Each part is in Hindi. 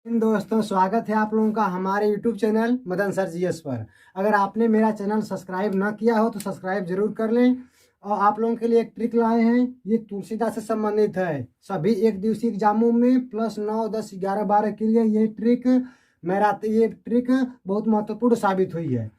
दोस्तों, स्वागत है आप लोगों का हमारे YouTube channel Madan sir GS पर। अगर आपने मेरा चैनल सब्सक्राइब ना किया हो तो सब्सक्राइब जरूर कर लें। और आप लोगों के लिए एक ट्रिक लाए हैं, ये तुलसीदास से संबंधित है। सभी एक दिवसीय एग्जामों में प्लस 9, 10, 11, 12 के लिए ये ट्रिक बहुत महत्वपूर्ण साबित हुई है।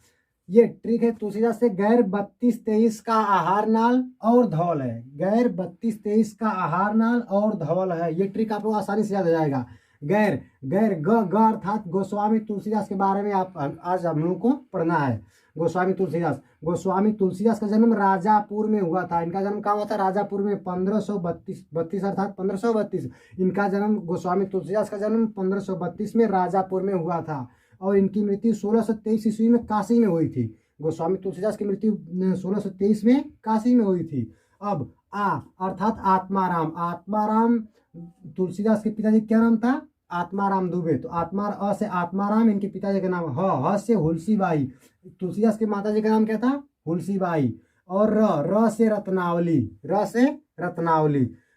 ये ट्रिक है तुलसीदास से गैर 32-23 का आहार नाल और धवल है। गैर 32-23 का आहार नाल और धवल है। ये ट्रिक आप लोग आसानी से याद हो जाएगा। गैर गैर ग अर्थात गोस्वामी तुलसीदास के बारे में आज हम लोग को पढ़ना है। गोस्वामी तुलसीदास का जन्म राजापुर में हुआ था। इनका जन्म कहाँ हुआ था? राजापुर में 1532 अर्थात 1532। इनका जन्म गोस्वामी तुलसीदास का जन्म 1532 में राजापुर में हुआ था। और इनकी मृत्यु 1623 ईस्वी में काशी में हुई थी। गोस्वामी तुलसीदास की मृत्यु 1623 में काशी में हुई थी। अब अर्थात आत्माराम तुलसीदास के पिताजी क्या नाम था? आत्माराम दुबे। तो अ से आत्माराम इनके पिताजी का नाम। ह से हुलसीबाई। तुलसीदास के माताजी का नाम क्या था? हुलसीबाई। और र से रत्नावली।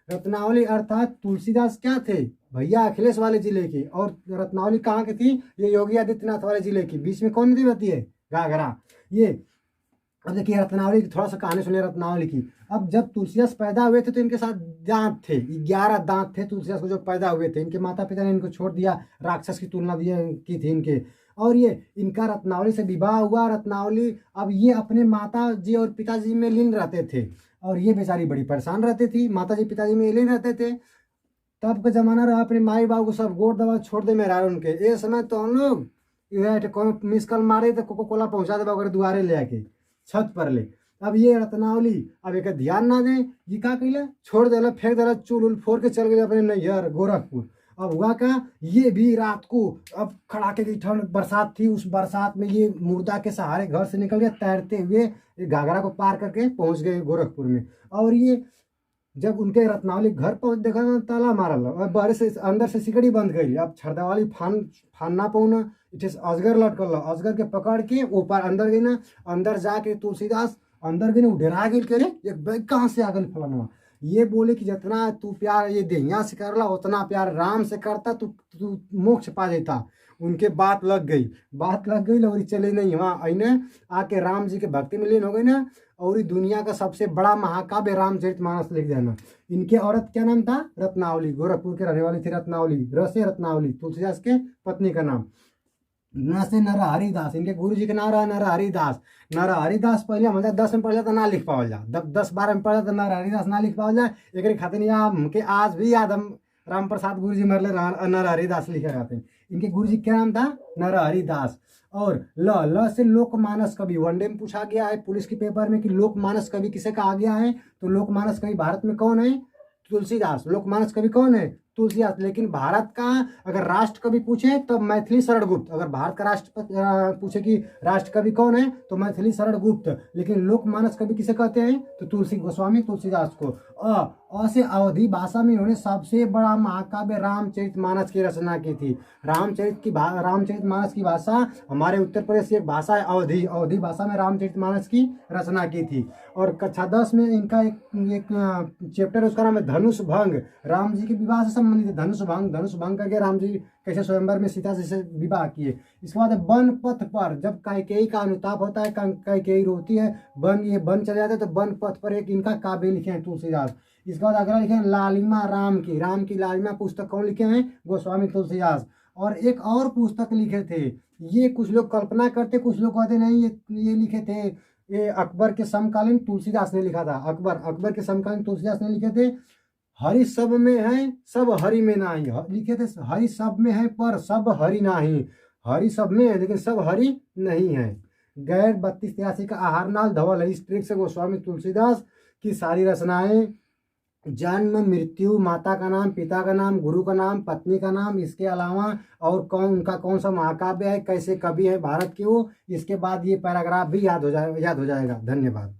रत्नावली अर्थात तुलसीदास क्या थे? भैया अखिलेश वाले जिले की। और रत्नावली कहाँ की थी? ये योगी आदित्यनाथ वाले जिले की। बीच में कौन नदी बहती है? घाघरा। ये अब देखिए रत्नावली की थोड़ा सा कहानी सुनिए रत्नावली की। अब जब तुलसीदास पैदा हुए थे तो इनके साथ दांत थे, 11 दांत थे तुलसीदास को जो पैदा हुए थे। इनके माता पिता ने इनको छोड़ दिया, राक्षस की तुलना की थी इनके। और ये इनका रत्नावली से विवाह हुआ। रत्नावली अब ये अपने माता जी और पिताजी में लीन रहते थे। और ये बेचारी बड़ी परेशान रहती थी, माता जी पिताजी में लीन रहते थे। तब का जमाना रहा, अपने माई बाबू को सब गोड़ दबा छोड़ दे मेरा उनके। ये समय तो हम लोग कौन मिस कॉल मारे तो कोको कोला पहुंचा दे अगर दुआरे ले आके छत पर ले। अब ये रत्नावली अब एक ध्यान ना दे, ये का कैला छोड़ देला, फेंक देला, चूल उल फोड़ के चल गए अपने नैहर गोरखपुर। अब हुआ का, ये भी रात को अब कड़ाके की ठंड बरसात थी। उस बरसात में ये मुर्दा के सहारे घर से निकल गए, तैरते हुए घाघरा को पार करके पहुंच गए गोरखपुर में। और ये जब उनके रत्नावली घर पहुंच देखा ताला मारल और बाहर से अंदर से सिकड़ी बंद गई। अब छरदावाली फान ना पाऊना, इसे अजगर लटकल। अजगर के पकड़ के ऊपर अंदर गई ना। अंदर जाके तुलसीदास अंदर गई ना, डरा गई करे ये बैग कहाँ से आ गई फलाना। ये बोले कि जितना तू प्यार ये देहिया से करला उतना प्यार राम से करता तू मोक्ष पा देता। उनके बात लग गई और चले नहीं वहाँ अने आके राम जी के भक्ति में लीन हो गई ना। और ये दुनिया का सबसे बड़ा महाकाव्य रामचरितमानस लिख देना। इनके औरत क्या नाम था? रत्नावली। गोरखपुर के रहने वाली थी रत्नावली। रसे रत्नावली तुलसीदास के पत्नी का नाम। न से नरहरिदास इनके गुरु जी के नाम रहा नरहरिदास। पहले मतलब 10 में पढ़ जाता ना लिख पाओ जा, 10-12 में पढ़ जाता नरहरिदास ना लिख पाओ जा। एक खातिर हमके आज भी याद हम राम प्रसाद गुरु जी मरले नरहरिदास लिखे रहते हैं। इनके गुरु जी क्या नाम था? नरहरिदास। और ल से लोकमानस कवि। वनडे में पूछा गया है पुलिस के पेपर में कि लोकमानस कवि किसे कहा गया है? तो लोकमानस कवि भारत में कौन है? तुलसीदास। लोकमानस कवि कौन है? तुलसीदास। लेकिन भारत का अगर राष्ट्र कवि पूछे तो मैथिली शरण गुप्त। अगर भारत का राष्ट्र पूछे कि राष्ट्र कवि कौन है तो मैथिली शरण गुप्त। लेकिन लोकमानस कवि किसे कहते हैं? तो गोस्वामी तुलसीदास को। से अवधी भाषा में इन्होंने सबसे बड़ा महाकाव्य रामचरितमानस की रचना की थी। रामचरितमानस की भाषा हमारे उत्तर प्रदेश की एक भाषा है अवधी भाषा में रामचरितमानस की रचना की थी। और कक्षा 10 में इनका एक चैप्टर उसका नाम है धनुष भंग। राम जी के विवाह से संबंधित है। धनुष भंग करके राम जी कैसे स्वयंवर में सीता जी से विवाह किए। इसके बाद वन पथ पर जब कैकेयी का अनुताप होता है, कैकेयी रोती है, वन चले जाते हैं, तो वन पथ पर एक इनका काव्य लिखे हैं तुलसीदास। इसके बाद अगला लिखे हैं लालिमा राम की लालिमा पुस्तक कौन लिखे हैं? गोस्वामी तुलसीदास। और एक और पुस्तक लिखे थे, ये कुछ लोग कल्पना करते, कुछ लोग कहते नहीं ये लिखे थे, ये अकबर के समकालीन तुलसीदास ने लिखा था। अकबर के समकालीन तुलसीदास ने लिखे थे। हरि सब में है सब हरि में नाही लिखे थे। हरि सब में है पर सब हरि नाही। हरि सब में है लेकिन सब हरि नहीं है। गैर 32-83 का आहार नाल धवल है। इस ट्रिक से गोस्वामी तुलसीदास की सारी रचनाएं जन्म मृत्यु, माता का नाम, पिता का नाम, गुरु का नाम, पत्नी का नाम, इसके अलावा और उनका कौन सा महाकाव्य है, कैसे कवि है भारत के वो, इसके बाद ये पैराग्राफ भी याद हो जाएगा। धन्यवाद।